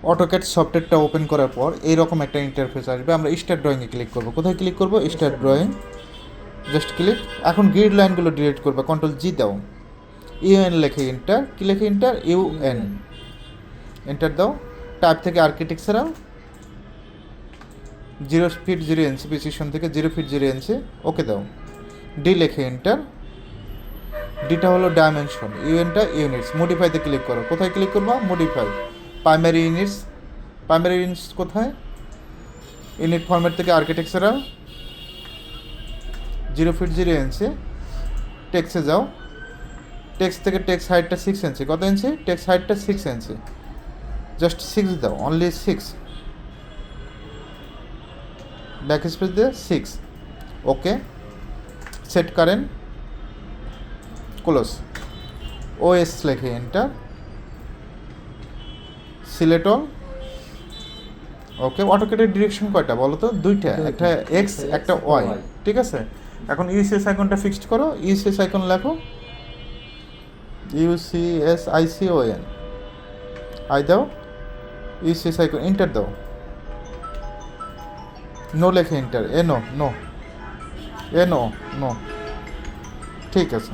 AutoCAD সফটওয়্যারটা open করার পর এইরকম একটা ইন্টারফেস আসবে। আমরা স্টার্ট ড্রয়িংয়ে ক্লিক করব। কোথায় ক্লিক করব? Start drawing, just click. এখন গ্রিড লাইনগুলো ডিলিট করবে, কন্ট্রোল জি দাও, ইউএন লেখে এন্টার, কি লেখে এন্টার? ইউএন, এন্টার দাও। টাইপ থেকে আর্কিটেকচারাল 0 ফিট 0 ইঞ্চি, প্রিসিশন থেকে 0 ফিট 0 ইঞ্চি, ওকে দাও। ডি লেখে এন্টার, ডিটা হলো ডাইমেনশন, ইউএনটা ইউনিটস। মডিফাইতে ক্লিক করো। কোথায় ক্লিক করবা? Modify, primary units. Primary units কোথায়? ইউনিট ফরম্যাট থেকে আর্কিটেকচারাল 0 ফিট 0 ইঞ্চি, টেক্সে যাও। টেক্স থেকে টেক্স হাইটটা 6 ইঞ্চি। কত ইঞ্চি? টেক্স হাইটটা 6 ইঞ্চি, জাস্ট 6 দাও, অনলি 6, ব্যাক স্পেস দিয়ে 6, ওকে। সেট কারেন্ট, ক্লোজ, ওএস লেখে এন্টার, সিলেক্ট অল, ওকে। অটোক্যাডের ডিরেকশন কয়টা বলো তো? দুইটা, একটা এক্স একটা ওয়াই, ঠিক আছে। এখন ইউসিএস আইকনটা ফিক্সড করো। ইউসিএস আইকন লেখো, UCSICON, আই দাও, ইউসিএস আইকন, এন্টার দাও। নো লেখে এন্টার, এ নো, নো, এ নো, নো, ঠিক আছে।